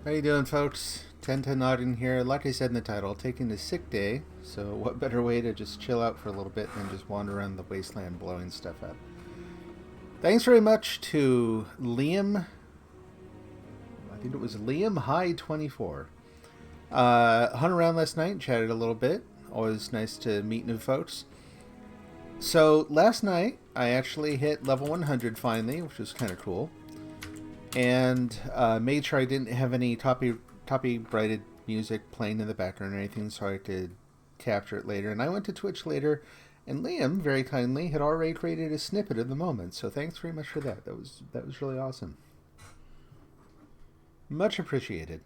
How you doing, folks? 1010 Noggin here. Like I said in the title, taking a sick day. So what better way to just chill out for a little bit than just wander around the wasteland blowing stuff up? Thanks very much to Liam. I think it was Liam High 24. Hung around last night and chatted a little bit. Always nice to meet new folks. So last night I actually hit level 100 finally, which was kind of cool. And made sure I didn't have any copyrighted music playing in the background or anything, so I could capture it later. And I went to Twitch later, and Liam very kindly had already created a snippet of the moment. So thanks very much for that. That was really awesome. Much appreciated.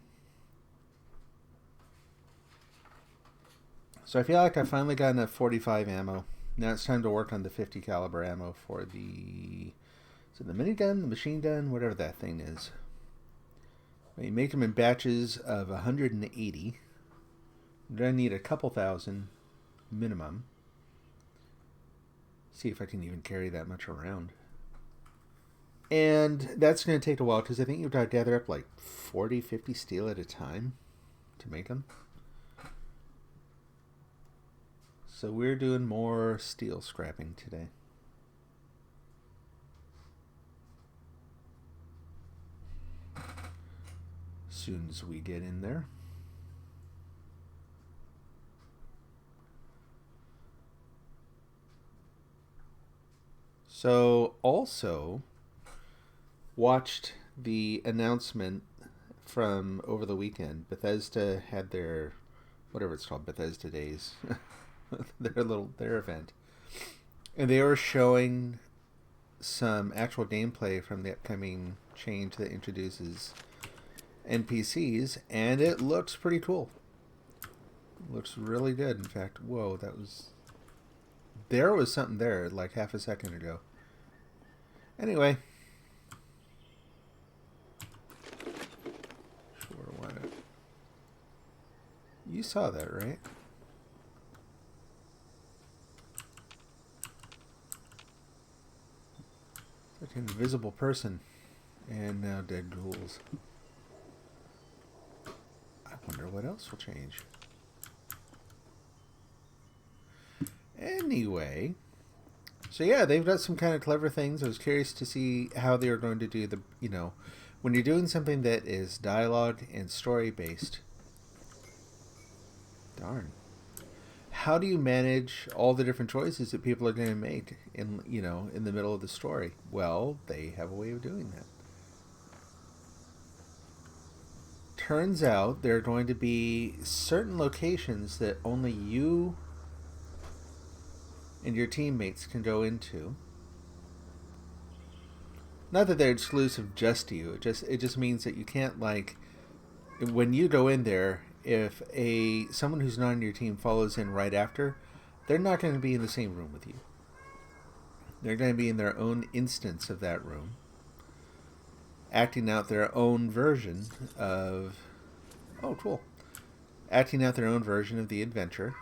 So I feel like I finally got enough 45 ammo. Now it's time to work on the 50 caliber ammo for the the minigun, the machine gun, whatever that thing is. You make them in batches of 180. You're going to need a couple thousand minimum. See if I can even carry that much around. And that's going to take a while because I think you've got to gather up like 40, 50 steel at a time to make them. So we're doing more steel scrapping today. Soon as we get in there. So also watched the announcement from over the weekend. Bethesda had their whatever it's called, Bethesda Days, their event, and they were showing some actual gameplay from the upcoming change that introduces NPCs, and it looks pretty cool. It looks really good. In fact, whoa, there was something there like half a second ago. Anyway, sure, why not? You saw that, right? Like an invisible person, and now dead ghouls. I wonder what else will change. Anyway, so yeah, they've got some kind of clever things. I was curious to see how they are going to do when you're doing something that is dialogue and story based. Darn. How do you manage all the different choices that people are going to make in the middle of the story? Well, they have a way of doing that. Turns out there are going to be certain locations that only you and your teammates can go into. Not that they're exclusive just to you. It just means that you can't, like, when you go in there, if someone who's not on your team follows in right after, they're not going to be in the same room with you. They're going to be in their own instance of that room, acting out their own version of acting out their own version of the adventure.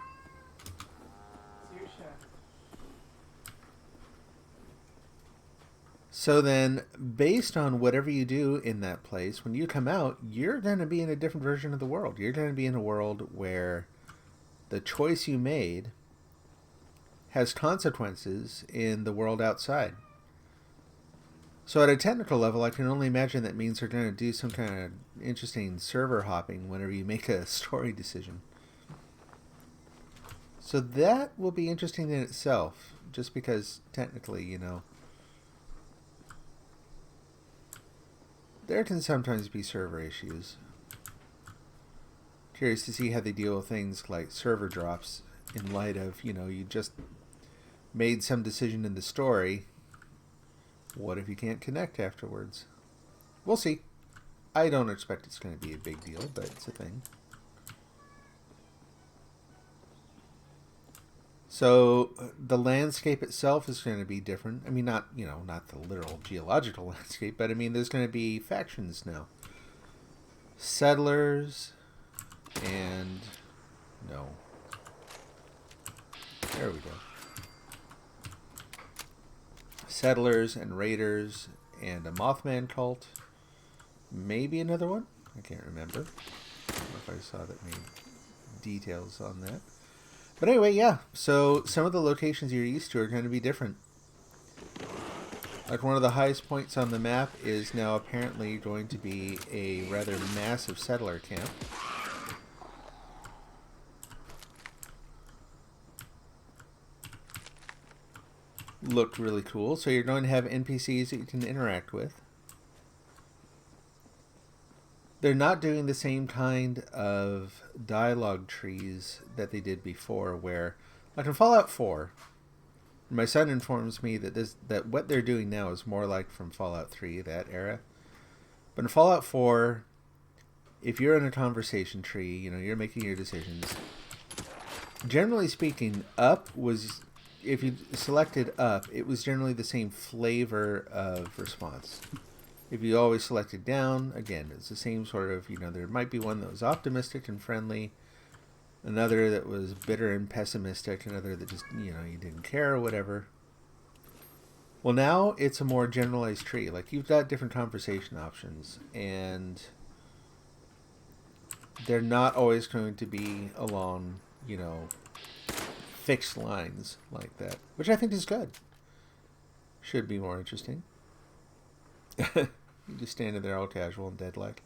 So then, based on whatever you do in that place, when you come out, you're going to be in a different version of the world. You're going to be in a world where the choice you made has consequences in the world outside. So at a technical level, I can only imagine that means they're going to do some kind of interesting server hopping whenever you make a story decision. So that will be interesting in itself, just because technically, there can sometimes be server issues. Curious to see how they deal with things like server drops in light of, you just made some decision in the story. What if you can't connect afterwards? We'll see. I don't expect it's going to be a big deal, but it's a thing. So the landscape itself is going to be different. I mean, not the literal geological landscape, but I mean, there's going to be factions now. Settlers and no. There we go. Settlers and raiders and a Mothman cult. Maybe another one. I can't remember. I don't know if I saw that many details on that. But anyway, yeah. So some of the locations you're used to are going to be different. Like one of the highest points on the map is now apparently going to be a rather massive settler camp. Looked really cool. So you're going to have NPCs that you can interact with. They're not doing the same kind of dialogue trees that they did before, where, like in Fallout 4, my son informs me that what they're doing now is more like from Fallout 3, that era. But in Fallout 4, if you're in a conversation tree, you know, you're making your decisions. Generally speaking, if you selected up, it was generally the same flavor of response. If you always selected down, again, it's the same sort of, you know, there might be one that was optimistic and friendly, another that was bitter and pessimistic, another that just, you know, you didn't care or whatever. Well, now it's a more generalized tree. Like, you've got different conversation options, and they're not always going to be along, you know, fixed lines like that, which I think is good. Should be more interesting. You just standing there all casual and dead-like.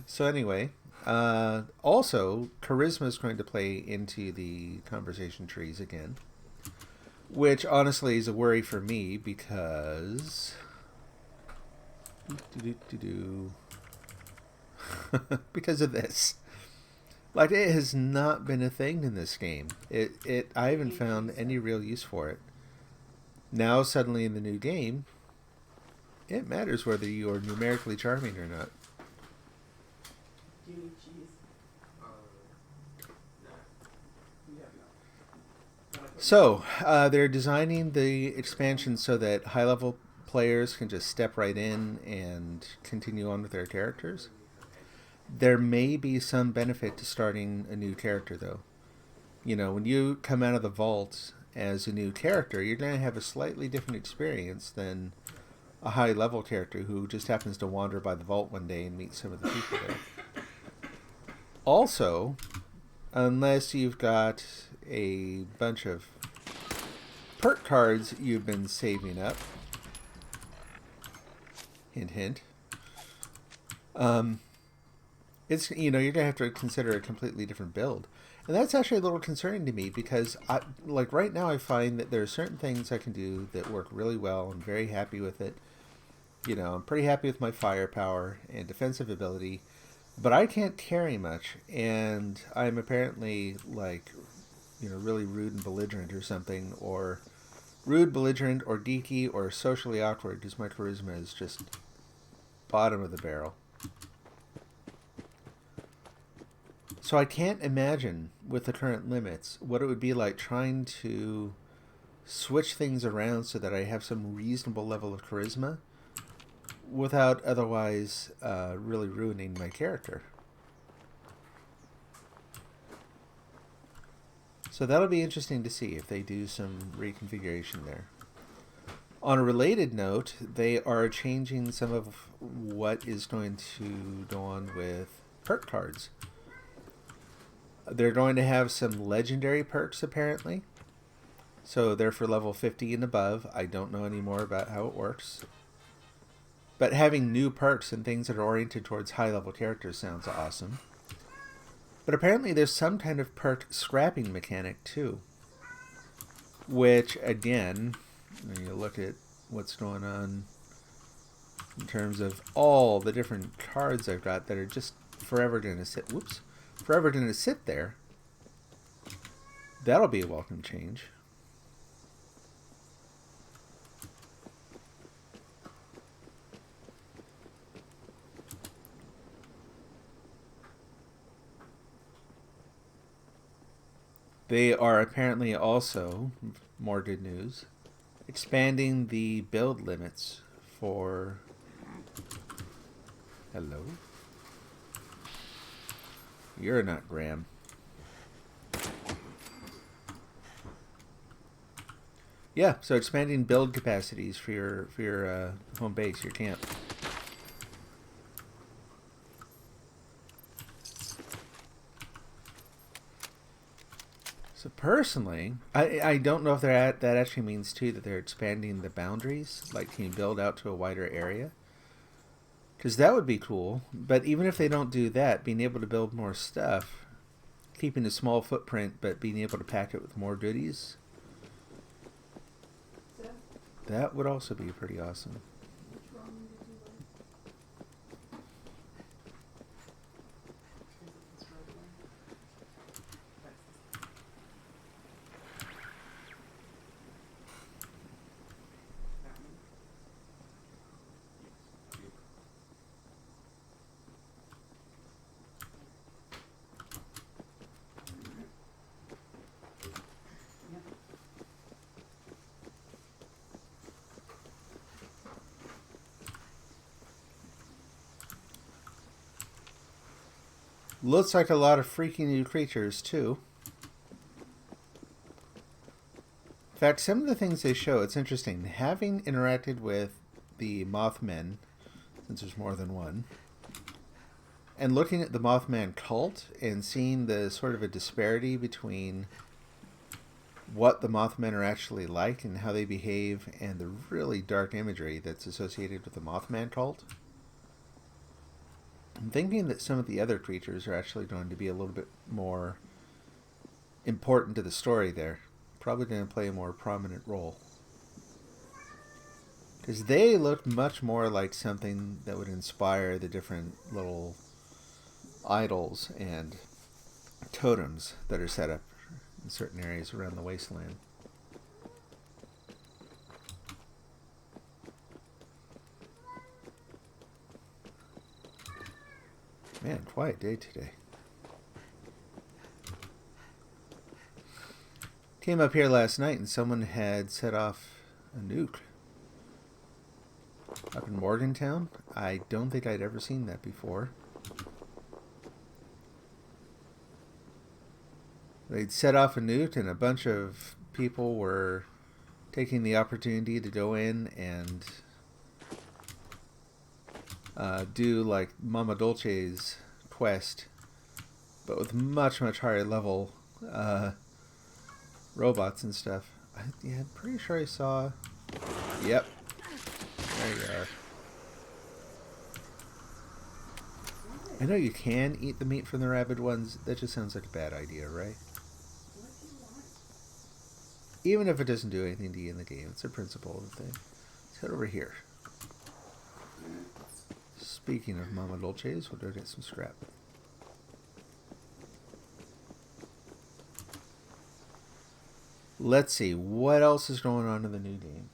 So anyway, also, charisma is going to play into the conversation trees again, which honestly is a worry for me because... because of this. Like, it has not been a thing in this game. I haven't found any real use for it. Now, suddenly in the new game, it matters whether you are numerically charming or not. So, they're designing the expansion so that high-level players can just step right in and continue on with their characters. There may be some benefit to starting a new character, though. You know, when you come out of the vault as a new character, you're going to have a slightly different experience than a high-level character who just happens to wander by the vault one day and meet some of the people there. Also, unless you've got a bunch of perk cards you've been saving up, hint, hint, it's, you know, you're going to have to consider a completely different build. And that's actually a little concerning to me because, like, right now I find that there are certain things I can do that work really well. I'm very happy with it. You know, I'm pretty happy with my firepower and defensive ability. But I can't carry much. And I'm apparently, like, you know, really rude and belligerent or something. Or rude, belligerent, or geeky, or socially awkward because my charisma is just bottom of the barrel. So I can't imagine, with the current limits, what it would be like trying to switch things around so that I have some reasonable level of charisma without otherwise really ruining my character. So that'll be interesting to see if they do some reconfiguration there. On a related note, they are changing some of what is going to go on with perk cards. They're going to have some legendary perks, apparently. So they're for level 50 and above. I don't know any more about how it works. But having new perks and things that are oriented towards high-level characters sounds awesome. But apparently there's some kind of perk scrapping mechanic, too. Which, again, when you look at what's going on in terms of all the different cards I've got that are just forever going to sit... Whoops. Forever going to sit there. That'll be a welcome change. They are apparently also, more good news, expanding the build limits for... Hello? You're not Graham. Yeah, so expanding build capacities for your home base, your camp. So personally, I don't know if that actually means too that they're expanding the boundaries, like can you build out to a wider area? Because that would be cool. But even if they don't do that, being able to build more stuff, keeping a small footprint, but being able to pack it with more goodies, that would also be pretty awesome. Looks like a lot of freaky new creatures, too. In fact, some of the things they show, it's interesting. Having interacted with the Mothmen, since there's more than one, and looking at the Mothman cult and seeing the sort of a disparity between what the Mothmen are actually like and how they behave and the really dark imagery that's associated with the Mothman cult. I'm thinking that some of the other creatures are actually going to be a little bit more important to the story there. Probably going to play a more prominent role. Because they look much more like something that would inspire the different little idols and totems that are set up in certain areas around the wasteland. Man, quiet day today. Came up here last night and someone had set off a nuke up in Morgantown. I don't think I'd ever seen that before. They'd set off a nuke and a bunch of people were taking the opportunity to go in and do like Mama Dolce's quest, but with much, much higher level robots and stuff. Yeah, I'm pretty sure I saw... Yep. There you are. I know you can eat the meat from the rabid ones. That just sounds like a bad idea, right? Even if it doesn't do anything to you in the game, it's a principle of the thing. Let's head over here. Speaking of Mama Dolces, we'll go get some scrap. Let's see, what else is going on in the new game?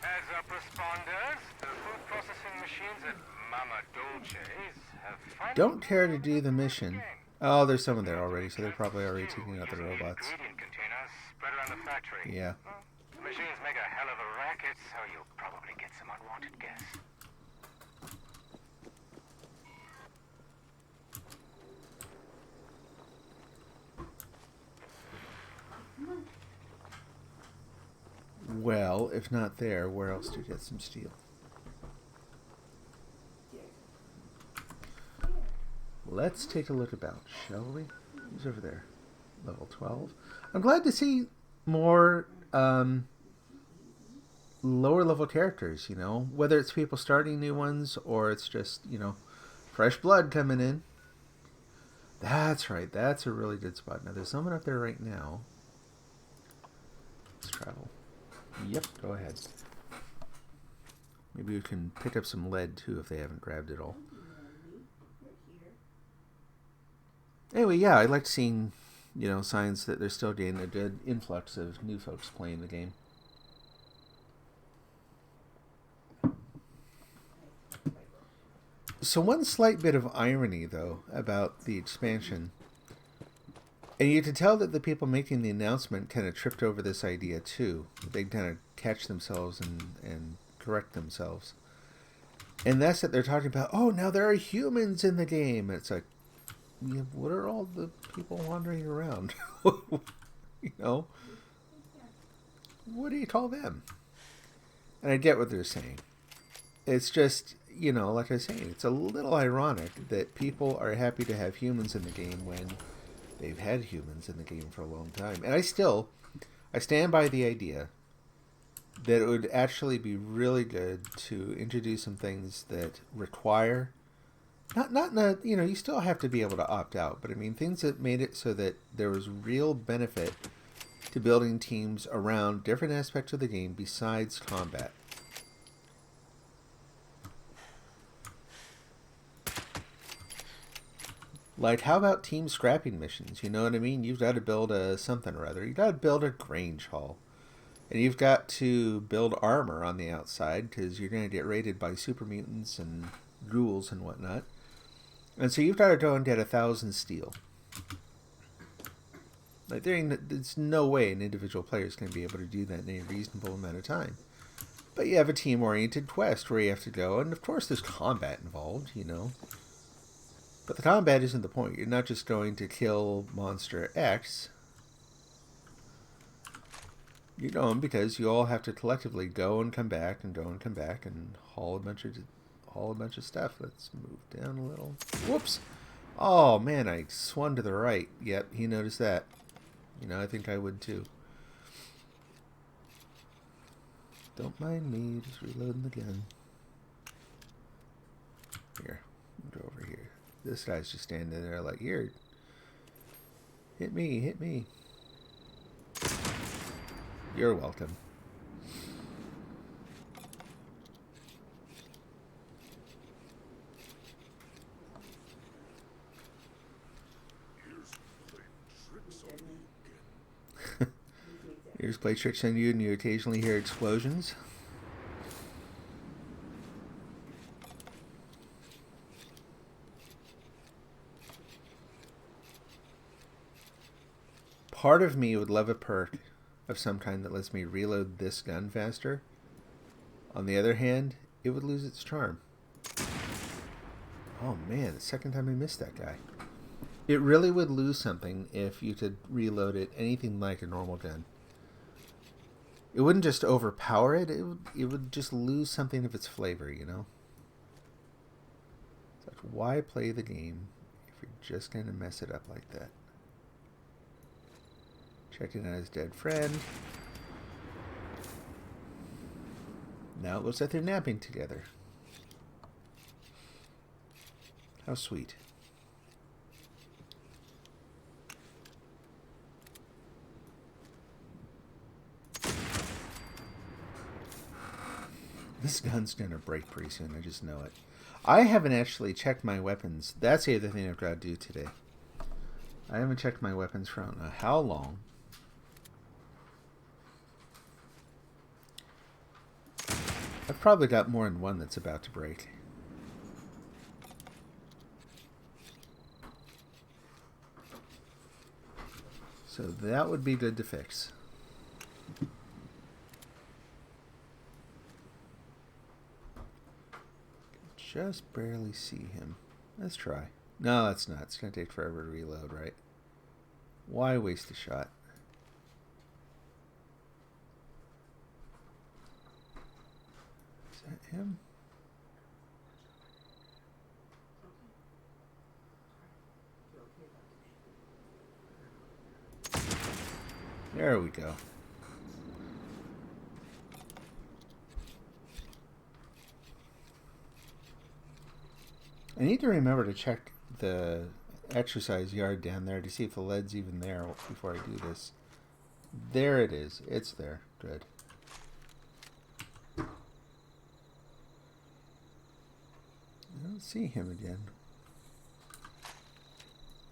Heads up, responders. The food processing machines at Mama Dolce's have finally... Don't care to do the mission. Oh, there's someone there already, so they're probably already taking out the robots. Ingredient containers spread around the factory. Yeah. Well, the machines make a hell of a racket, so you'll probably get some unwanted guests. Well, if not there, where else to get some steel? Let's take a look about, shall we? Who's over there? Level 12. I'm glad to see more lower level characters, you know, whether it's people starting new ones or it's just, you know, fresh blood coming in. That's right, that's a really good spot. Now there's someone up there right now. Let's travel. Yep, go ahead. Maybe we can pick up some lead too if they haven't grabbed it all. Anyway, yeah, I like seeing, you know, signs that they're still getting a good influx of new folks playing the game. So one slight bit of irony, though, about the expansion, and you can tell that the people making the announcement kind of tripped over this idea too. They kind of catch themselves and correct themselves. And that's what they're talking about. Oh, now there are humans in the game. And it's like, yeah, what are all the people wandering around? You know, what do you call them? And I get what they're saying. It's just, you know, like I was saying, it's a little ironic that people are happy to have humans in the game when they've had humans in the game for a long time. And I stand by the idea that it would actually be really good to introduce some things that require not in a, you know, you still have to be able to opt out, but I mean things that made it so that there was real benefit to building teams around different aspects of the game besides combat. Like, how about team scrapping missions? You know what I mean? You've got to build a something or other. You've got to build a Grange Hall. And you've got to build armor on the outside because you're going to get raided by super mutants and ghouls and whatnot. And so you've got to go and get 1,000 steel. Like, there's no way an individual player is going to be able to do that in a reasonable amount of time. But you have a team-oriented quest where you have to go, and of course there's combat involved, you know. But the combat isn't the point. You're not just going to kill monster X. You're going because you all have to collectively go and come back and go and come back and haul a bunch of stuff. Let's move down a little. Whoops! Oh man, I swung to the right. Yep, he noticed that. You know, I think I would too. Don't mind me, just reloading the gun. Here, go over here. This guy's just standing there like, here, hit me, hit me. You're welcome. Here's play tricks on you, and you occasionally hear explosions. Part of me would love a perk of some kind that lets me reload this gun faster. On the other hand, it would lose its charm. Oh man, the second time I missed that guy. It really would lose something if you could reload it anything like a normal gun. It wouldn't just overpower it, it would just lose something of its flavor, you know? It's like, why play the game if you're just going to mess it up like that? Checking out his dead friend. Now it looks like they're napping together. How sweet. This gun's gonna break pretty soon, I just know it. I haven't actually checked my weapons. That's the other thing I've got to do today. I haven't checked my weapons for I don't know how long. I've probably got more than one that's about to break. So that would be good to fix. Just barely see him. Let's try. No, that's not. It's going to take forever to reload, right? Why waste a shot? Is that him? There we go. I need to remember to check the exercise yard down there to see if the lead's even there before I do this. There it is. It's there. Good. I don't see him again.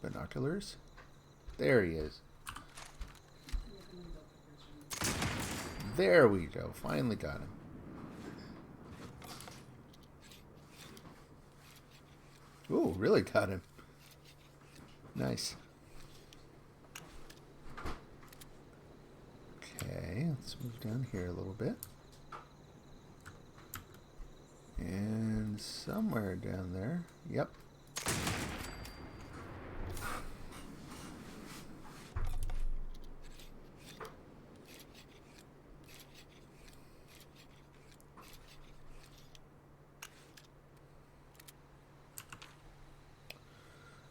Binoculars? There he is. There we go. Finally got him. Ooh, really got him. Nice. Okay, let's move down here a little bit. And somewhere down there. Yep.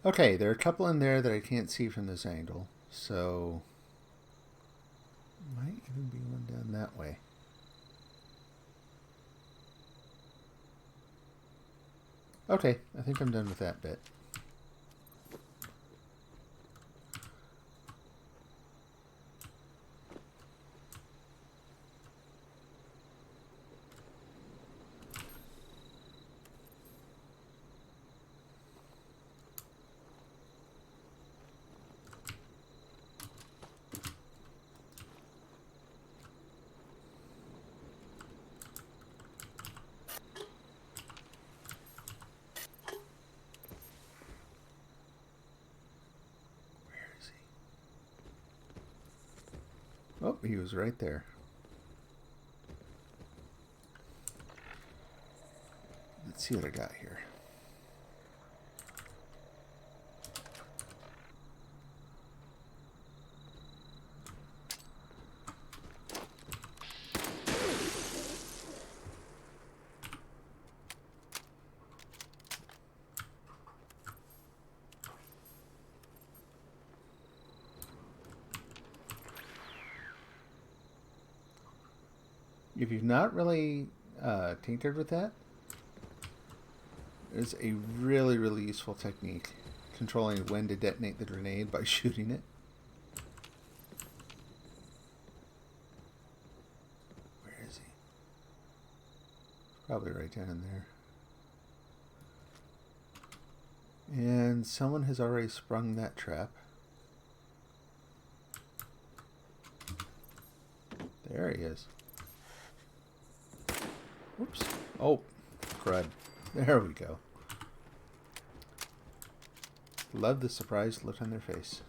Okay, there are a couple in there that I can't see from this angle, so might even be one down that way. Okay, I think I'm done with that bit. Oh, he was right there. Let's see what I got here. If you've not really tinkered with that, it's a really, really useful technique. Controlling when to detonate the grenade by shooting it. Where is he? Probably right down in there. And someone has already sprung that trap. There he is. Whoops. Oh, crud. There we go. Love the surprised look on their face.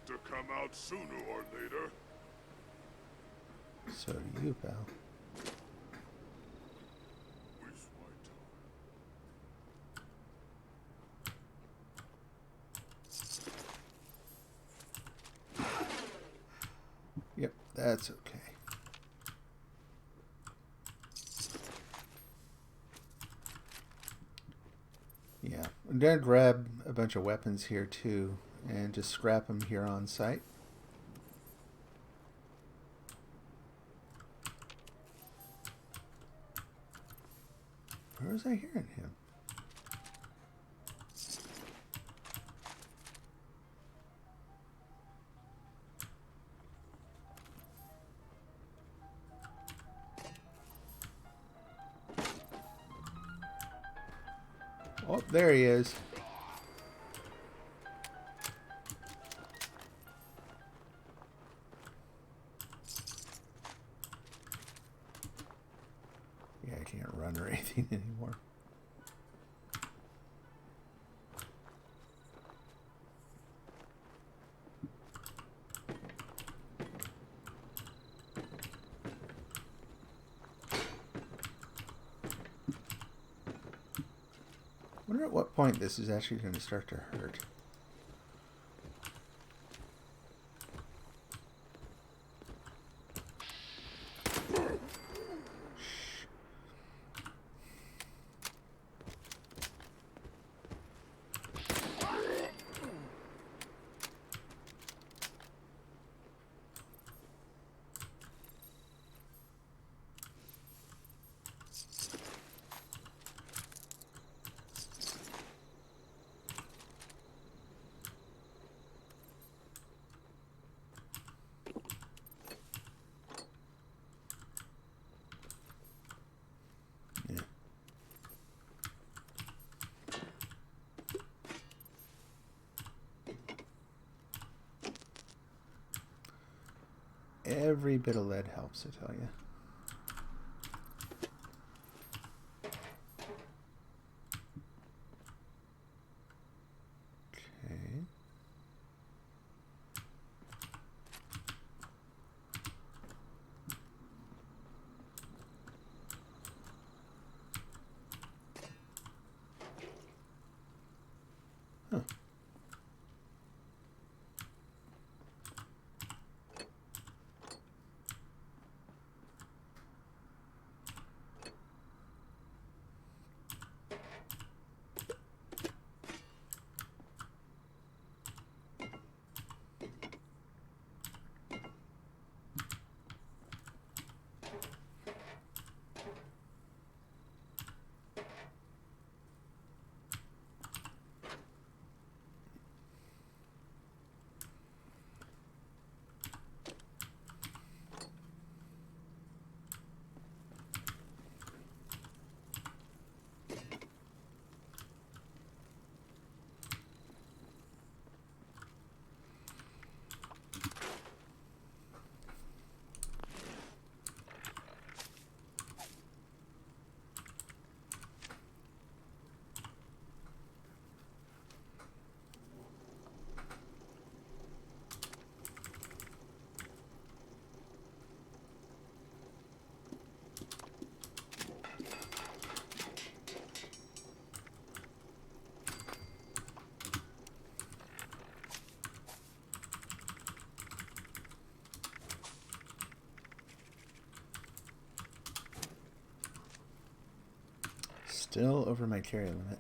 To come out sooner or later. So do you, pal. Waste my time. Yep, that's okay. Yeah, I'm gonna grab a bunch of weapons here too, and just scrap them here on site. Where was I hearing him? Oh, there he is. Yeah, I can't run or anything anymore. I wonder at what point this is actually going to start to hurt. Every bit of lead helps, I tell you. Okay. Huh. Still over my carry limit.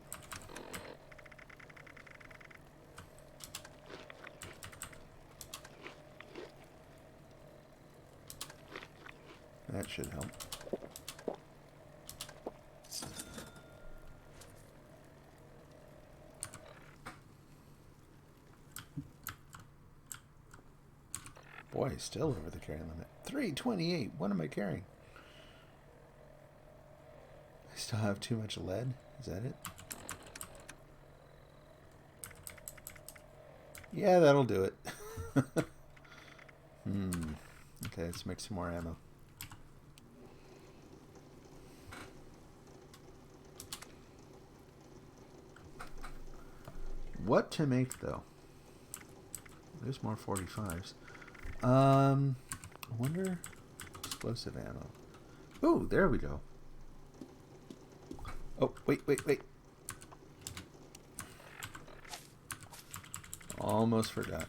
That should help. Boy, still over the carry limit. 328. What am I carrying? I still have too much lead. Is that it? Yeah, that'll do it. Okay, let's make some more ammo. What to make, though? There's more 45s. I wonder... Explosive ammo. Ooh, there we go. Oh, wait. Almost forgot.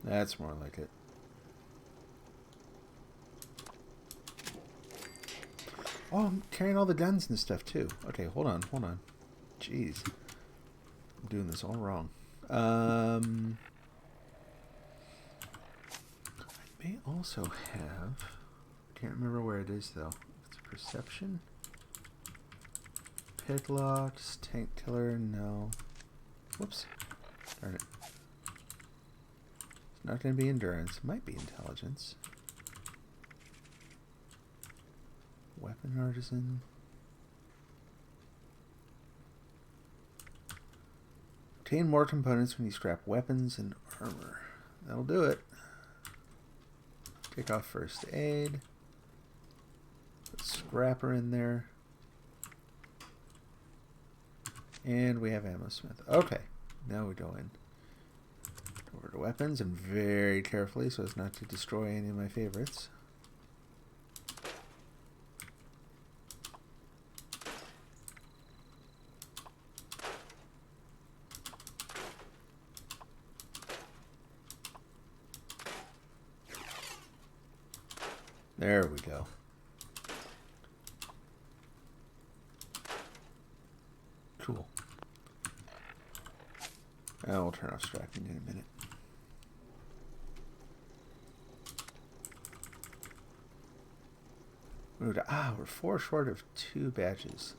That's more like it. Oh, I'm carrying all the guns and stuff too. Okay, hold on. Jeez. I'm doing this all wrong. I may also have... Can't remember where it is though. It's perception? Picklocks, tank killer, no. Whoops. Darn it. It's not going to be endurance. Might be intelligence. Weapon artisan. Obtain more components when you scrap weapons and armor. That'll do it. Take off first aid. Put scrapper in there. And we have ammo smith. Okay. Now we go in. Over to weapons and very carefully so as not to destroy any of my favorites. There we go. Cool. We'll turn off strapping in a minute. We're 4 short of 2 badges.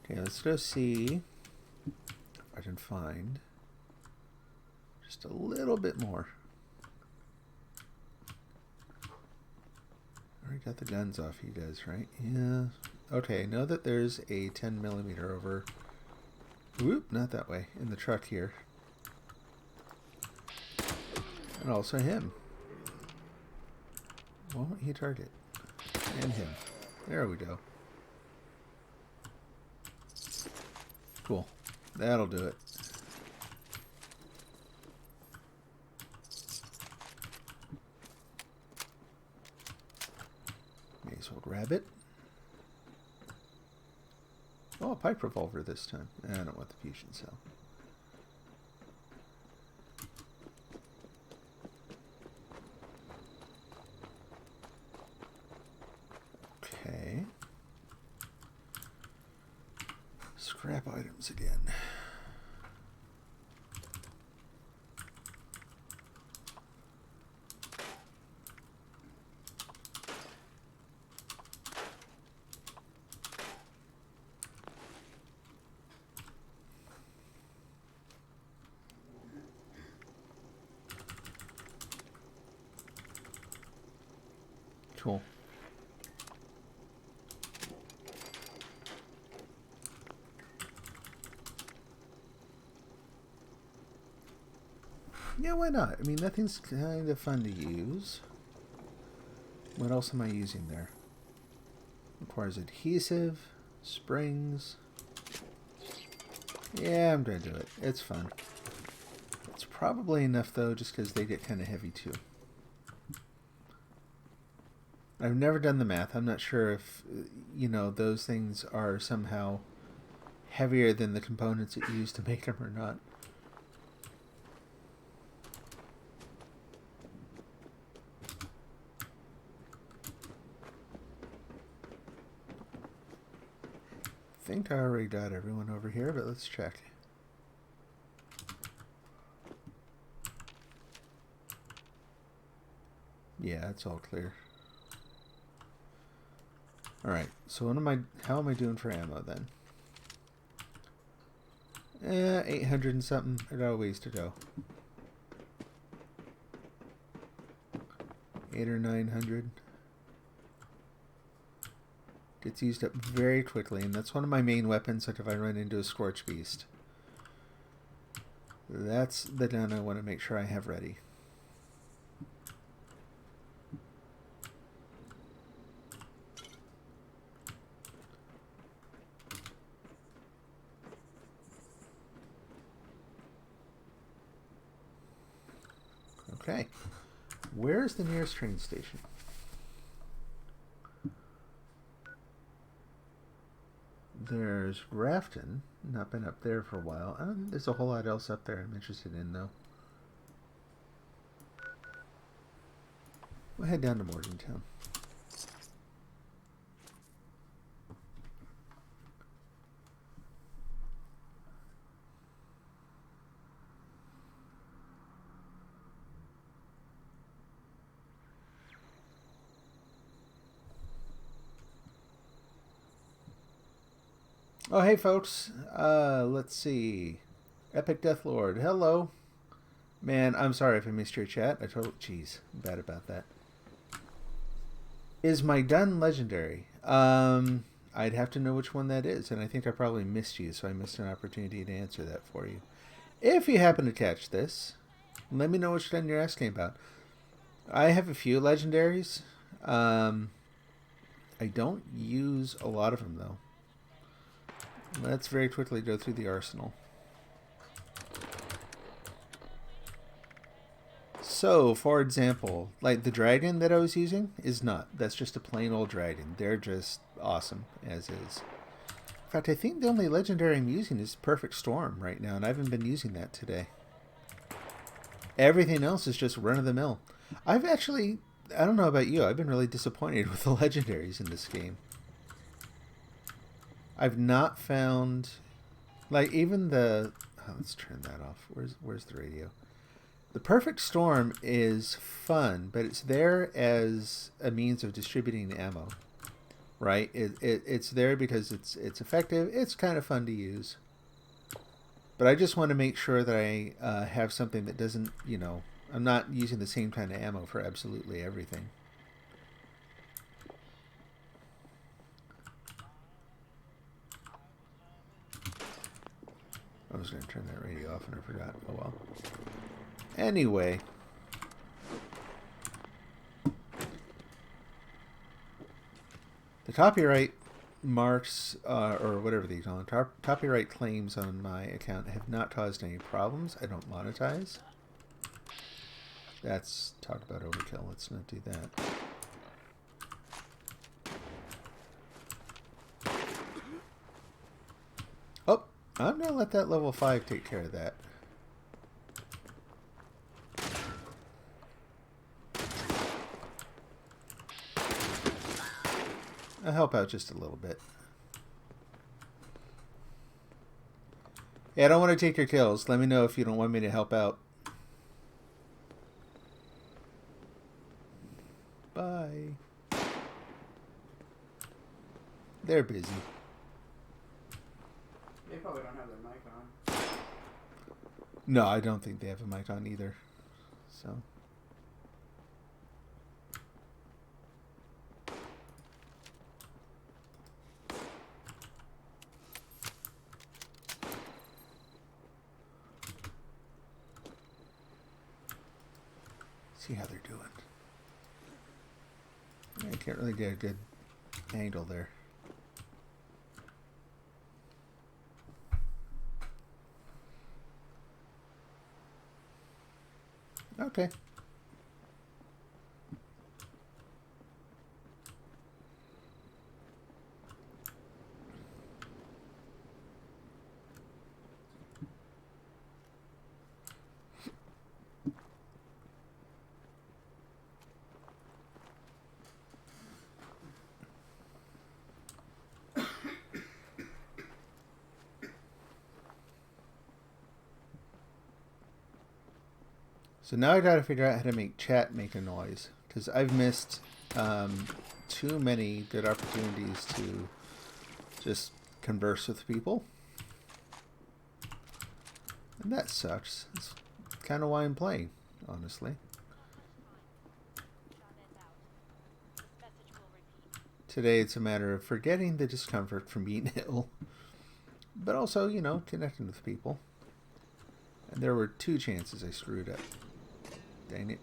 Okay, let's go see if I can find just a little bit more. already got the guns off he does, right? Yeah. Okay, know that there's a 10mm over... Whoop, not that way. In the truck here. And also him. Won't he target? And him. There we go. Cool. That'll do it. May as well grab it. Oh, a pipe revolver this time. I don't want the fusion cell. Okay. Scrap items again. Cool. Yeah, why not? I mean, nothing's kind of fun to use. What else am I using there? Requires adhesive, springs. Yeah, I'm going to do it. It's fun. It's probably enough, though, just because they get kind of heavy, too. I've never done the math. I'm not sure if, you know, those things are somehow heavier than the components that you use to make them or not. I think I already got everyone over here, but let's check. Yeah, it's all clear. Alright, so how am I doing for ammo then? 800 and something. I got a ways to go. 800 or 900. Gets used up very quickly, and that's one of my main weapons, like if I run into a Scorch Beast. That's the gun I want to make sure I have ready. Okay. Where's the nearest train station? There's Grafton. Not been up there for a while. I don't think there's a whole lot else up there I'm interested in, though. We'll head down to Morgantown. Oh, hey, folks. Let's see. Epic Death Lord. Hello. Man, I'm sorry if I missed your chat. Jeez, I'm bad about that. Is my gun legendary? I'd have to know which one that is, and I think I probably missed you, so I missed an opportunity to answer that for you. If you happen to catch this, let me know which gun you're asking about. I have a few legendaries. I don't use a lot of them, though. Let's very quickly go through the arsenal. So, for example, like the dragon that I was using is not. That's just a plain old dragon. They're just awesome as is. In fact, I think the only legendary I'm using is Perfect Storm right now, and I haven't been using that today. Everything else is just run-of-the-mill. I don't know about you, I've been really disappointed with the legendaries in this game. I've not found, like, even the... Oh, let's turn that off. Where's the radio? The Perfect Storm is fun, but it's there as a means of distributing ammo, right? It's there because it's effective. It's kind of fun to use. But I just want to make sure that I have something that doesn't, you know... I'm not using the same kind of ammo for absolutely everything. I was going to turn that radio off and I forgot. Oh well. Anyway. The copyright marks, or whatever they call them, copyright claims on my account have not caused any problems. I don't monetize. That's talk about overkill. Let's not do that. Oh, I'm going to let that level 5 take care of that. I'll help out just a little bit. Yeah, I don't want to take your kills. Let me know if you don't want me to help out. Bye. They're busy. They probably don't have their mic on. No, I don't think they have a mic on either. So. See how they're doing. I can't really get a good angle there. Okay. So now I gotta figure out how to make chat make a noise, because I've missed too many good opportunities to just converse with people. And that sucks. That's kind of why I'm playing, honestly. Today it's a matter of forgetting the discomfort from being ill, but also, you know, connecting with people. And there were 2 chances I screwed up. Dang it.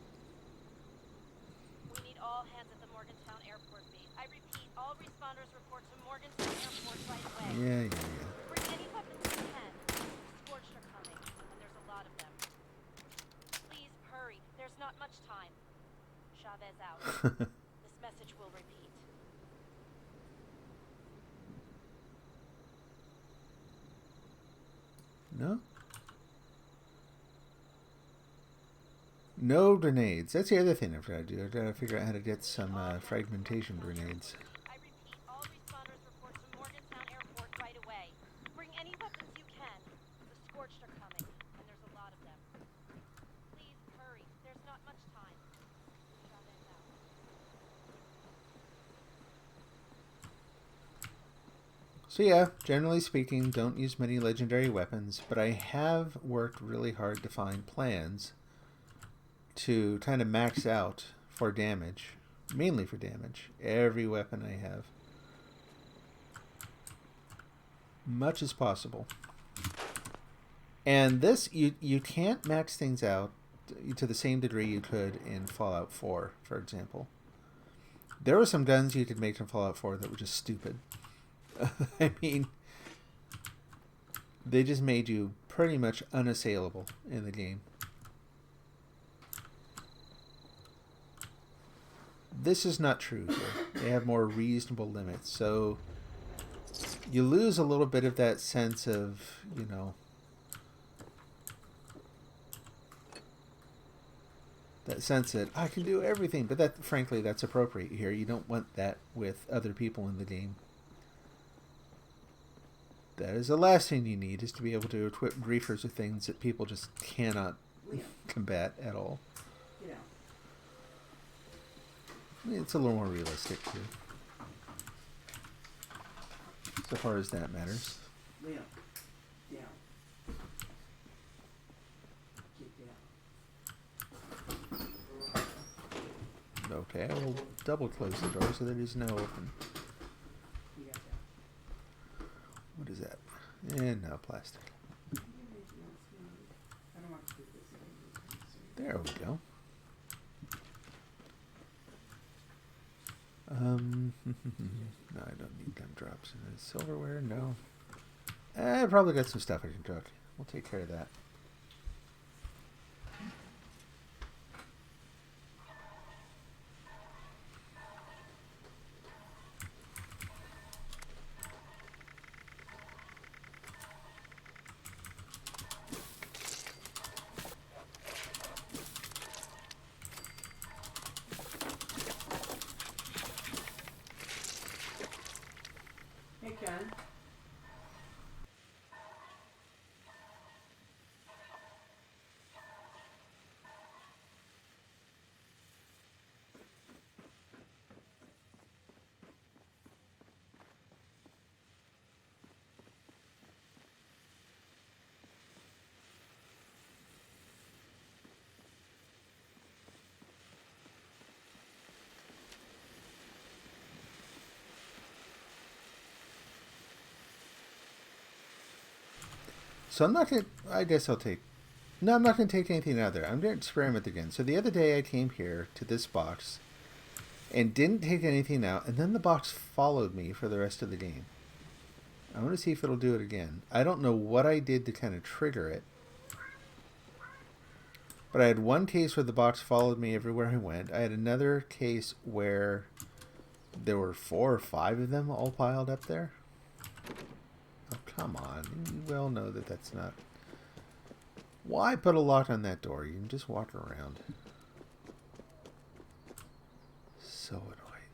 We need all hands at the Morgantown Airport base. I repeat, all responders report to Morgantown Airport right away. Yeah. Bring any weapons you can. Scorched are coming, and there's a lot of them. Please hurry. There's not much time. Chavez out. This message will repeat. No? No grenades. That's the other thing I've got to do. I've got to figure out how to get some fragmentation grenades. I repeat, all responders report to Morgantown Airport right away. Bring any weapons you can. The Scorched are coming, and there's a lot of them. Please hurry. There's not much time. Chavez out. So yeah, generally speaking, don't use many legendary weapons, but I have worked really hard to find plans to kind of max out for damage, mainly for damage, every weapon I have. Much as possible. And this, you can't max things out to the same degree you could in Fallout 4, for example. There were some guns you could make in Fallout 4 that were just stupid. I mean, they just made you pretty much unassailable in the game. This is not true here. They have more reasonable limits, so you lose a little bit of that sense of, you know, that sense that I can do everything, but that, frankly, that's appropriate here. You don't want that with other people in the game. That is the last thing you need, is to be able to equip griefers with things that people just cannot combat at all. You know. I mean, it's a little more realistic, too. So far as that matters. Liam. Down. Get down. Okay, I will double close the door so that it's now open. You got that. What is that? And now plastic. Yeah. There we go. No, I don't need gun drops. Silverware, no. I probably got some stuff I can cook. We'll take care of that. Hey, Ken. So I'm not going to... I guess I'll take... No, I'm not going to take anything out of there. I'm going to experiment again. So the other day I came here to this box and didn't take anything out, and then the box followed me for the rest of the game. I want to see if it'll do it again. I don't know what I did to kind of trigger it. But I had one case where the box followed me everywhere I went. I had another case where there were 4 or 5 of them all piled up there. Oh, come on. You well know that that's not... Why put a lock on that door? You can just walk around. So annoying.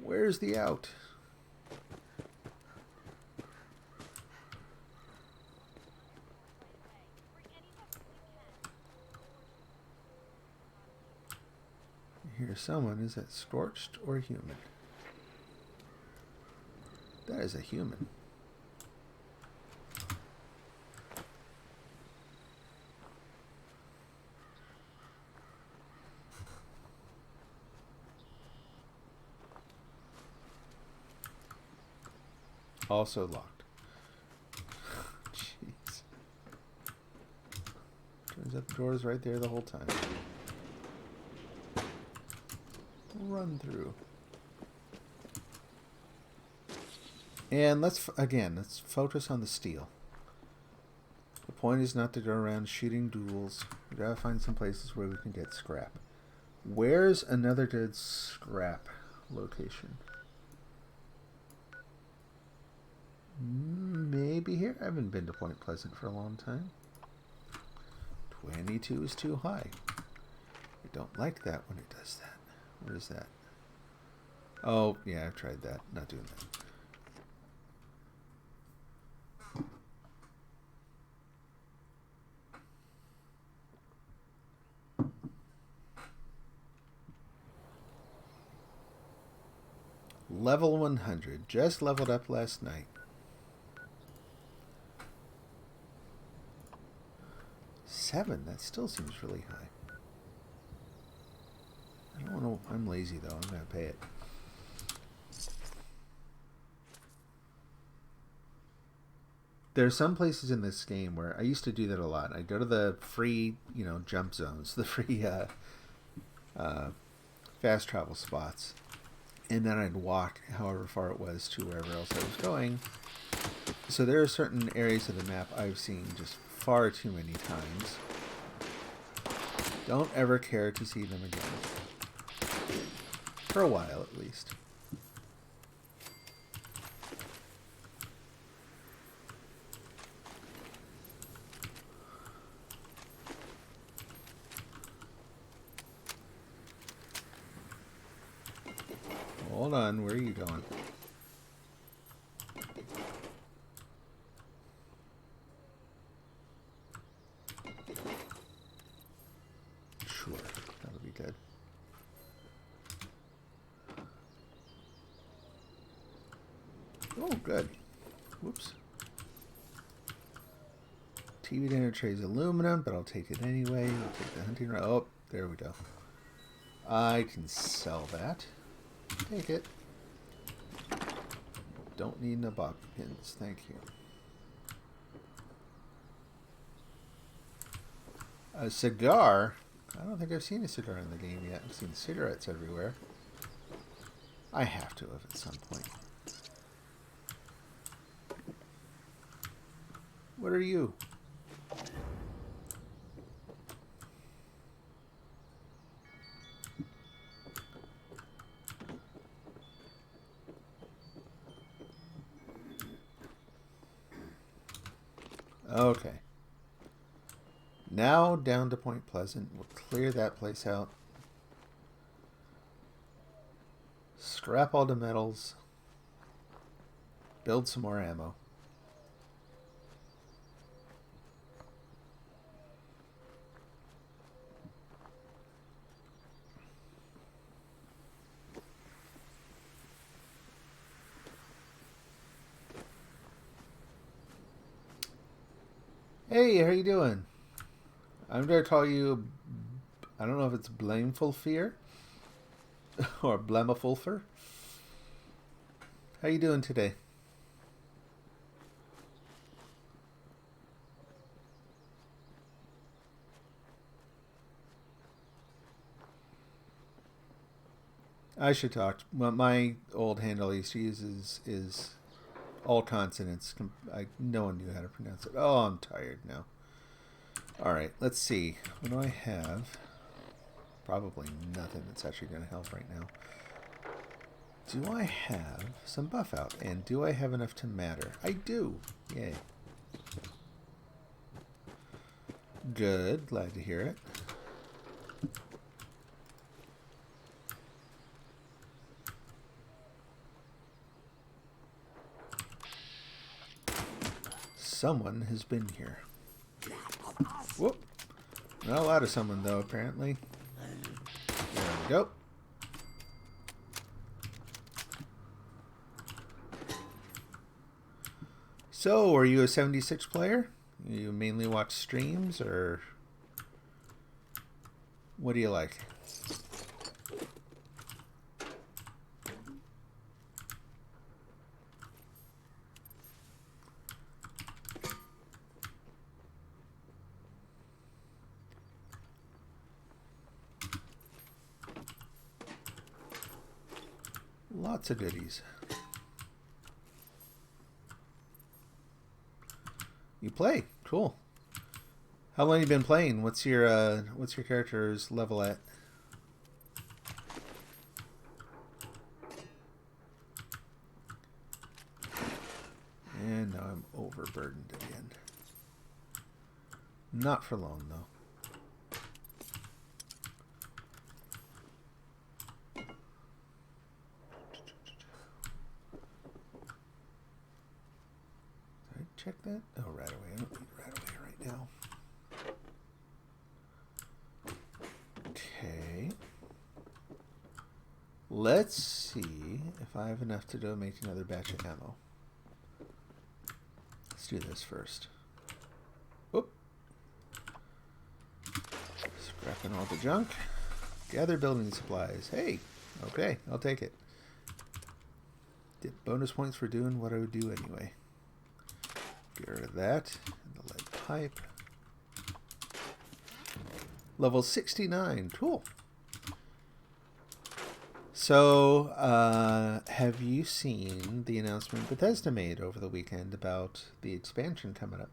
Where's the out? Here, someone. Is that scorched or human? That is a human. Also locked. Jeez. Turns out the door is right there the whole time. Run through. And let's focus on the steel. The point is not to go around shooting duels. We gotta find some places where we can get scrap. Where's another good scrap location? Maybe here? I haven't been to Point Pleasant for a long time. 22 is too high. I don't like that when it does that. What is that? Oh, yeah, I've tried that. Not doing that. Level 100. Just leveled up last night. 7. That still seems really high. I don't want to... I'm lazy, though. I'm going to pay it. There are some places in this game where I used to do that a lot. I'd go to the free, jump zones, the free fast travel spots, and then I'd walk however far it was to wherever else I was going. So there are certain areas of the map I've seen just far too many times. Don't ever care to see them again. For a while, at least. Hold on, where are you going? Sure, that'll be good. Oh, good. Whoops. TV dinner tray's aluminum, but I'll take it anyway. We'll take the hunting rod. Oh, there we go. I can sell that. Take it. Don't need no bobby pins. Thank you. A cigar? I don't think I've seen a cigar in the game yet. I've seen cigarettes everywhere. I have to have at some point. What are you? Okay. Now down to Point Pleasant. We'll clear that place out. Scrap all the metals. Build some more ammo. Hey, how you doing? I'm going to call you, I don't know if it's blameful fear or blemafulfer. How you doing today? I should talk. Well, my old handle I used to use is all consonants. No one knew how to pronounce it. Oh, I'm tired now. Alright, let's see. What do I have? Probably nothing that's actually going to help right now. Do I have some buff out? And do I have enough to matter? I do. Yay. Good. Glad to hear it. Someone has been here. Whoop. Not a lot of someone, though, apparently. There we go. So, are you a 76 player? You mainly watch streams, or what do you like? Lots of goodies. You play? Cool. How long have you been playing? What's your character's level at? And now I'm overburdened again. Not for long, though. Check that? Oh, right away. I don't need right away right now. Okay. Let's see if I have enough to make another batch of ammo. Let's do this first. Whoop. Scrapping all the junk. Gather building supplies. Hey. Okay, I'll take it. Get bonus points for doing what I would do anyway. Get rid of that. And the lead pipe. Level 69. Cool. So, have you seen the announcement Bethesda made over the weekend about the expansion coming up?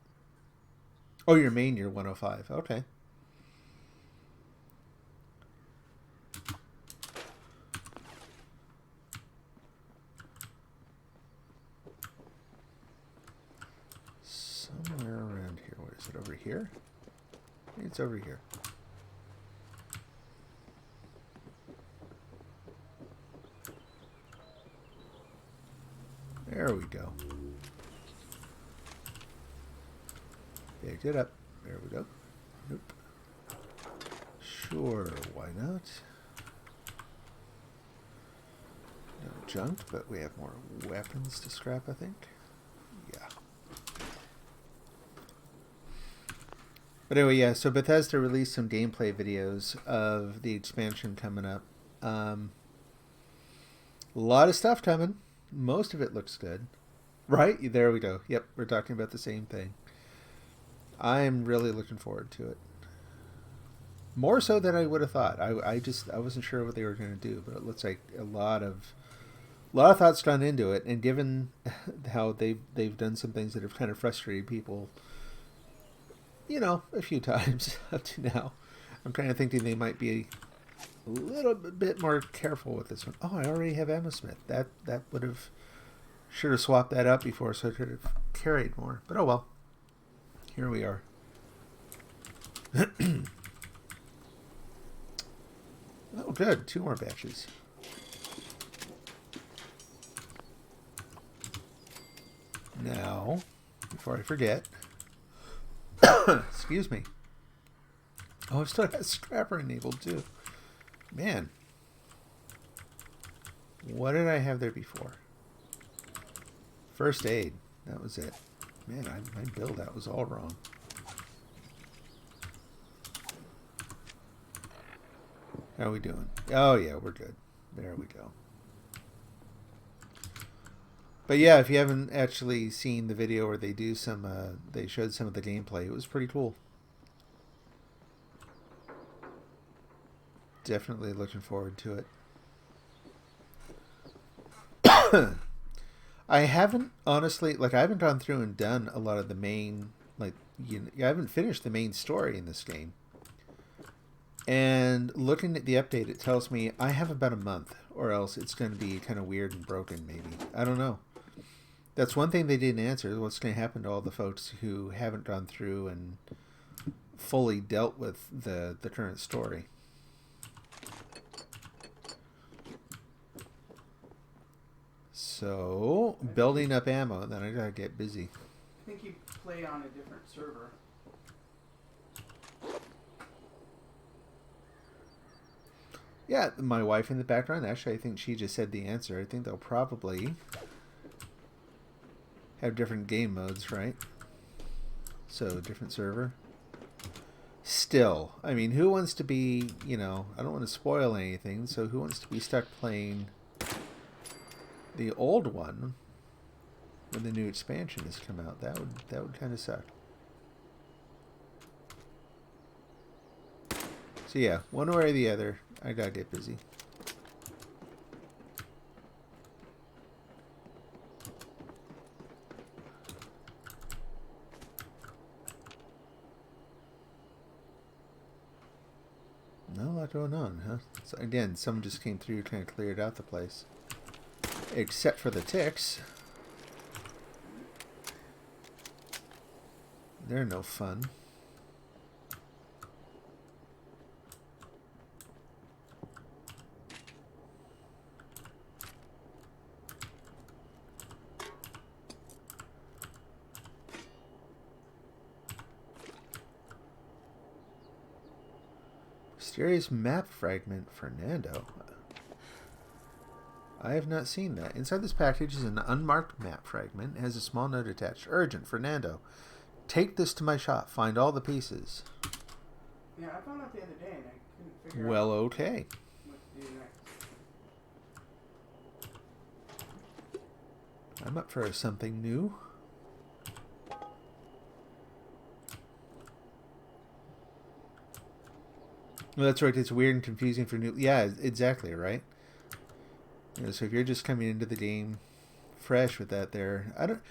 Oh, you're 105. Okay. Somewhere around here. Where is it? Over here? It's over here. There we go. Picked it up. There we go. Nope. Sure, why not? No junk, but we have more weapons to scrap, I think. Yeah. But anyway, yeah, so Bethesda released some gameplay videos of the expansion coming up. A lot of stuff coming. most of it looks good. Right? There we go. Yep, we're talking about the same thing. I'm really looking forward to it. More so than I would have thought. I wasn't sure what they were going to do, but it looks like a lot of thoughts gone into it. And given how they've done some things that have kind of frustrated people, a few times up to now, I'm kind of thinking they might be a little bit more careful with this one. Oh, I already have Emma Smith. That would have should have swapped that out before, so it could have carried more. But oh well. Here we are. Oh, good. 2 more batches. Now, before I forget, excuse me. Oh, I've still got Scrapper enabled too. Man. What did I have there before? First aid. That was it. Man, my build out was all wrong. How are we doing? Oh, yeah, we're good. There we go. But yeah, if you haven't actually seen the video where they do some, they showed some of the gameplay, it was pretty cool. Definitely looking forward to it. I haven't, honestly, I haven't gone through and done a lot of the main, I haven't finished the main story in this game. And looking at the update, it tells me I have about a month, or else it's going to be kind of weird and broken, maybe. I don't know. That's one thing they didn't answer. What's going to happen to all the folks who haven't gone through and fully dealt with the current story. So, building up ammo, then I gotta get busy. I think you play on a different server. Yeah, my wife in the background, actually, I think she just said the answer. I think they'll probably have different game modes, right? So, different server. Still, I mean, who wants to be, I don't want to spoil anything, so who wants to be stuck playing the old one when the new expansion has come out? That would kind of suck. So yeah, one way or the other, I gotta get busy. Not a lot going on, huh? So again, someone just came through, kind of cleared out the place. Except for the ticks. They're no fun. Mysterious map fragment, Fernando. I have not seen that. Inside this package is an unmarked map fragment. It has a small note attached. Urgent, Fernando. Take this to my shop. Find all the pieces. Yeah, I found out the other day and I couldn't figure Well, out okay. what to do next. I'm up for something new. Well, that's right. It's weird and confusing for new. Yeah, exactly, right? So if you're just coming into the game fresh with that there, I don't,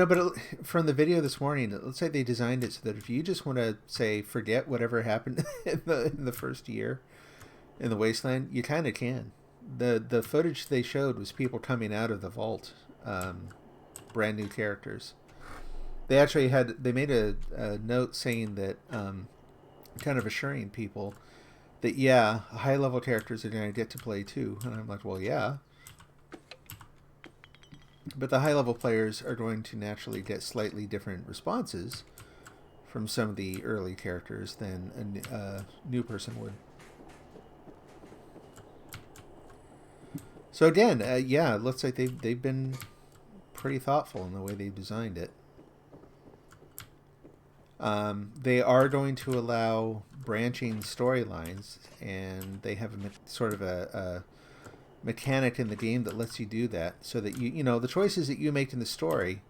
but from the video this morning, it looks like they designed it so that if you just want to say forget whatever happened in the first year in the Wasteland, you kind of can. The footage they showed was people coming out of the vault, brand new characters. They actually made a note saying that, kind of assuring people that, yeah, high level characters are going to get to play too. And I'm like, well, yeah. But the high level players are going to naturally get slightly different responses from some of the early characters than a new person would. So again, yeah, it looks like they've been pretty thoughtful in the way they've designed it. They are going to allow branching storylines, and they have sort of mechanic in the game that lets you do that, so that you know, the choices that you make in the story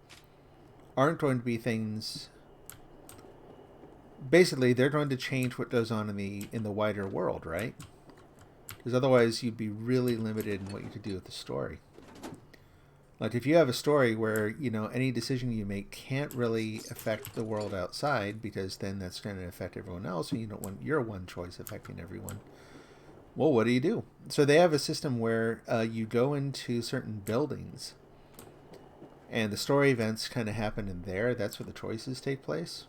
aren't going to be things. Basically, they're going to change what goes on in the wider world, right? Because otherwise, you'd be really limited in what you could do with the story. Like if you have a story where, you know, any decision you make can't really affect the world outside, because then that's going to affect everyone else, and you don't want your one choice affecting everyone. Well, what do? So they have a system where you go into certain buildings, and the story events kind of happen in there. That's where the choices take place.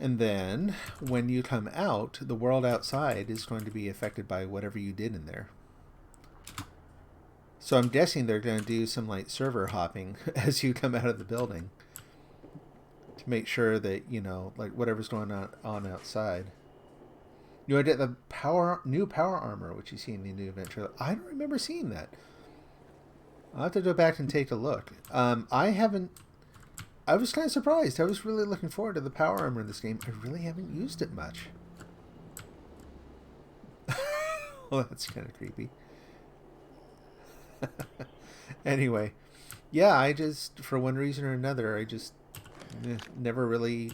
And then when you come out, the world outside is going to be affected by whatever you did in there. So I'm guessing they're going to do some like server hopping as you come out of the building to make sure that, you know, like whatever's going on outside. You want to get the new power armor, which you see in the new event trailer. I don't remember seeing that. I'll have to go back and take a look. I was kind of surprised. I was really looking forward to the power armor in this game. I really haven't used it much. Well, that's kind of creepy. Anyway, yeah, I just, for one reason or another, I just never really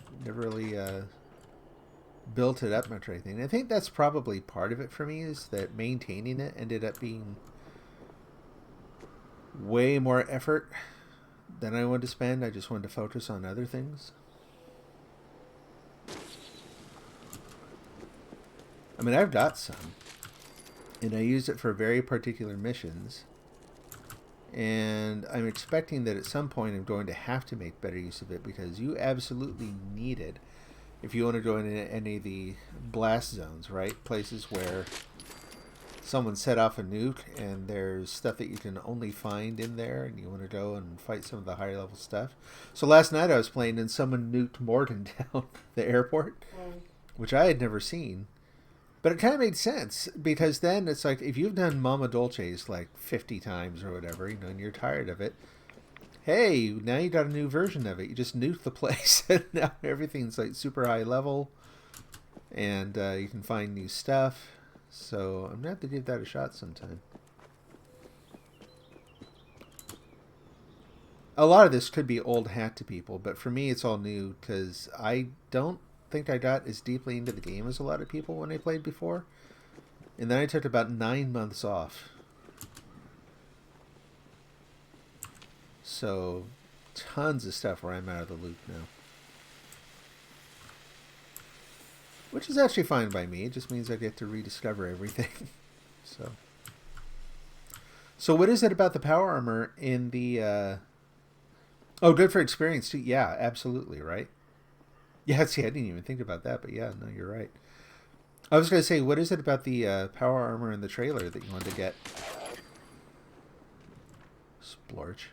built it up much or anything. I think that's probably part of it for me, is that maintaining it ended up being way more effort than I wanted to spend. I just wanted to focus on other things. I mean, I've got some, and I used it for very particular missions. And I'm expecting that at some point I'm going to have to make better use of it, because you absolutely need it if you want to go into any of the blast zones, right? Places where someone set off a nuke and there's stuff that you can only find in there, and you want to go and fight some of the higher level stuff. So last night I was playing and someone nuked Morgantown, the airport, which I had never seen. But it kind of made sense, because then it's like, if you've done Mama Dolce's like 50 times or whatever, you know, and you're tired of it, hey, now you got a new version of it. You just nuke the place, and now everything's like super high level, and you can find new stuff. So I'm going to have to give that a shot sometime. A lot of this could be old hat to people, but for me it's all new, because I don't think I got as deeply into the game as a lot of people when I played before. And then I took about 9 months off. So tons of stuff where I'm out of the loop now. Which is actually fine by me. It just means I get to rediscover everything. So what is it about the power armor in the oh, good for experience too. Yeah, absolutely, right? Yeah, see, I didn't even think about that, but yeah, no, you're right. I was going to say, what is it about the power armor in the trailer that you wanted to get? Splorch.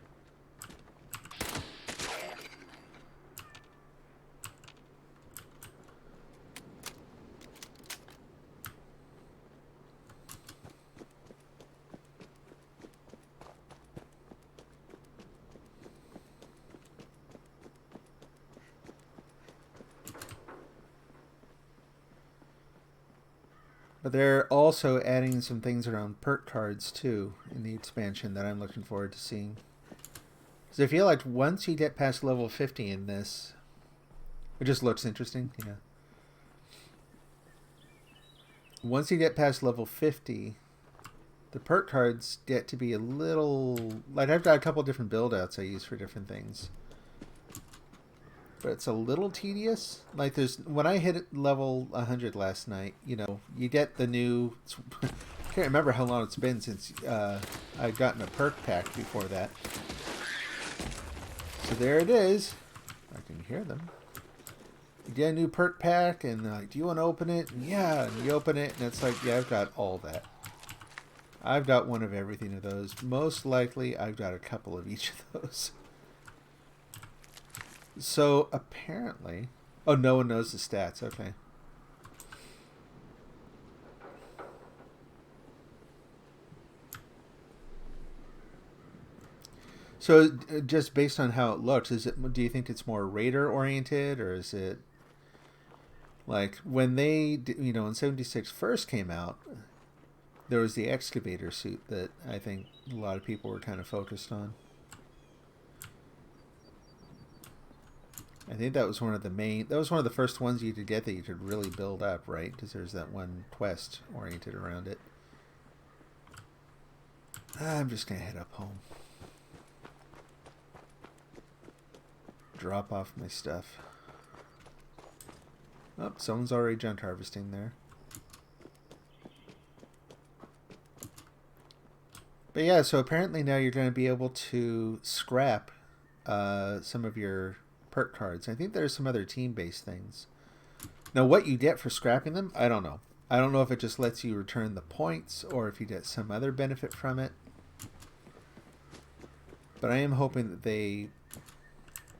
But they're also adding some things around perk cards too in the expansion that I'm looking forward to seeing. Because I feel like once you get past level 50 in this, it just looks interesting. Yeah. Once you get past level 50, the perk cards get to be a little, like, I've got a couple different build outs I use for different things. But it's a little tedious. Like, when I hit level 100 last night, you know, you get the new, I can't remember how long it's been since I'd gotten a perk pack before that. So there it is. I can hear them. You get a new perk pack, and like, do you want to open it? And yeah, and you open it, and it's like, yeah, I've got all that. I've got one of everything of those. Most likely, I've got a couple of each of those. So apparently, oh, no one knows the stats. Okay. So just based on how it looks, do you think it's more raider oriented, or is it like when they, you know, when 76 first came out, there was the excavator suit that I think a lot of people were kind of focused on. I think that was one of the first ones you could get that you could really build up, right? Because there's that one quest oriented around it. I'm just going to head up home. Drop off my stuff. Oh, someone's already junk harvesting there. But yeah, so apparently now you're going to be able to scrap some of your perk cards. I think there's some other team-based things. Now, what you get for scrapping them, I don't know. I don't know if it just lets you return the points or if you get some other benefit from it. But I am hoping that they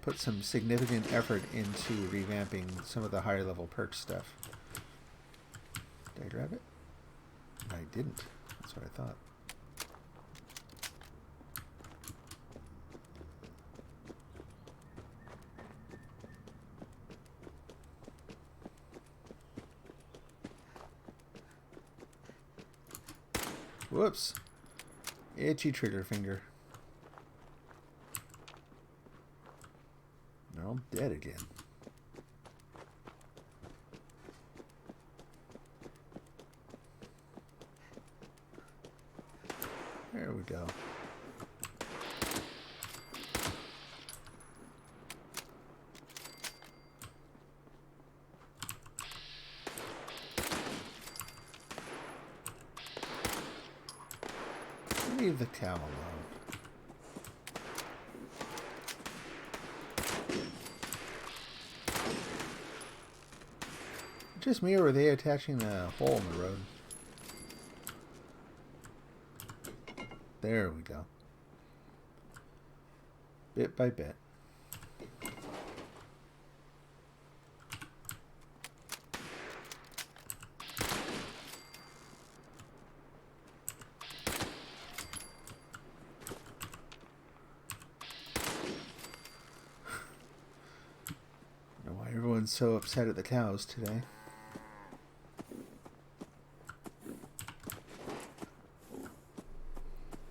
put some significant effort into revamping some of the higher level perk stuff. Did I grab it? I didn't. That's what I thought. Whoops. Itchy trigger finger. No, I'm dead again. There we go. Leave the cow alone. Just me, or were they attaching a hole in the road? There we go. Bit by bit. I don't know why everyone's so upset at the cows today.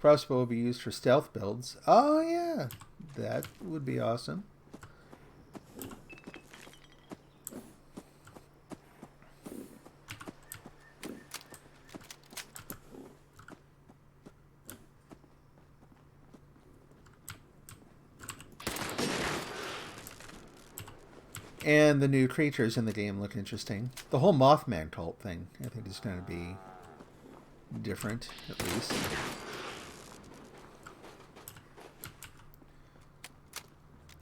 Crossbow will be used for stealth builds. Oh yeah, that would be awesome. And the new creatures in the game look interesting. The whole Mothman cult thing, I think, is going to be different, at least.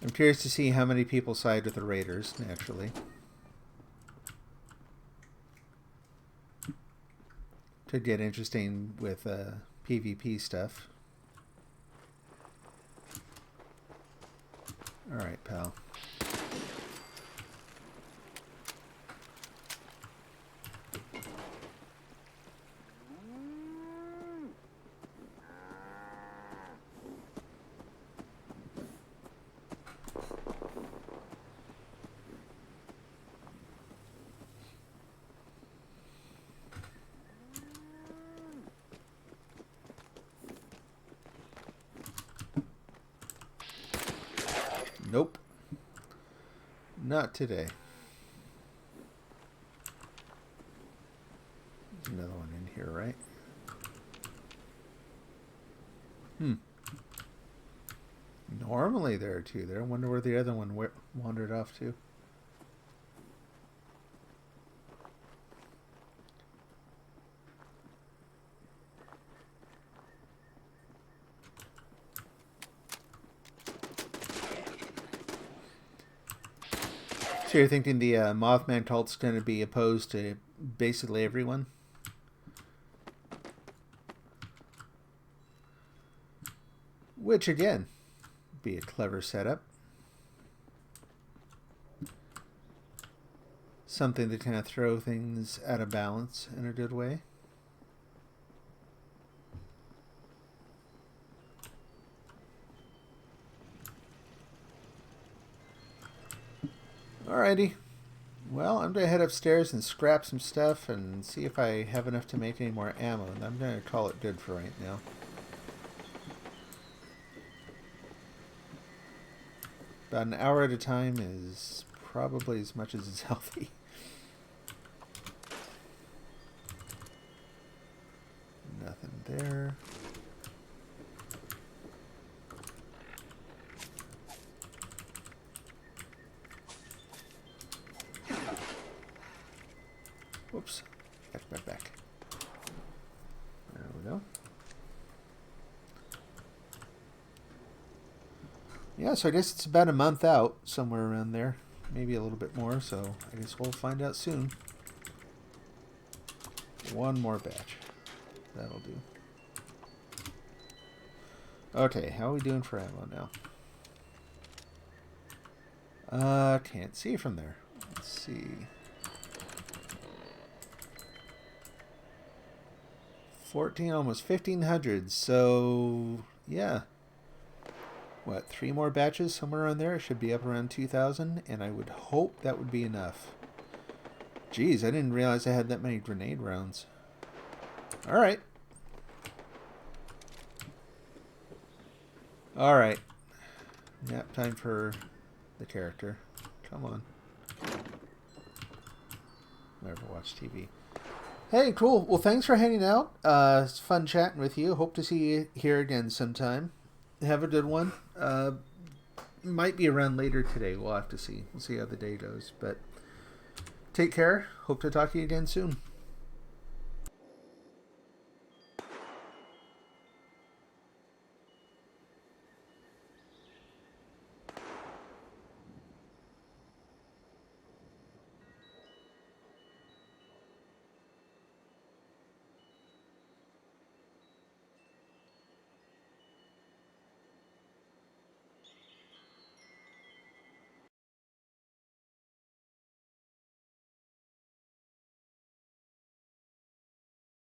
I'm curious to see how many people side with the Raiders, naturally. Could get interesting with PvP stuff. Alright, pal. Nope. Not today. There's another one in here, right? Normally there are two there. I wonder where the other one wandered off to. So you're thinking the Mothman cult's going to be opposed to basically everyone? Which, again, be a clever setup. Something to kind of throw things out of balance in a good way. Alrighty. Well, I'm going to head upstairs and scrap some stuff and see if I have enough to make any more ammo. And I'm going to call it good for right now. About an hour at a time is probably as much as is healthy. Nothing there. Whoops. Back. There we go. Yeah, so I guess it's about a month out, somewhere around there. Maybe a little bit more, so I guess we'll find out soon. One more batch. That'll do. Okay, how are we doing for ammo now? Can't see from there. Let's see. 14, almost 1,500. So, yeah. What, 3 more batches somewhere around there? It should be up around 2,000, and I would hope that would be enough. Jeez, I didn't realize I had that many grenade rounds. Alright. Alright. Nap time for the character. Come on. Never watch TV. Hey, cool. Well, thanks for hanging out. It's fun chatting with you. Hope to see you here again sometime. Have a good one. Might be around later today. We'll have to see. We'll see how the day goes. But take care. Hope to talk to you again soon.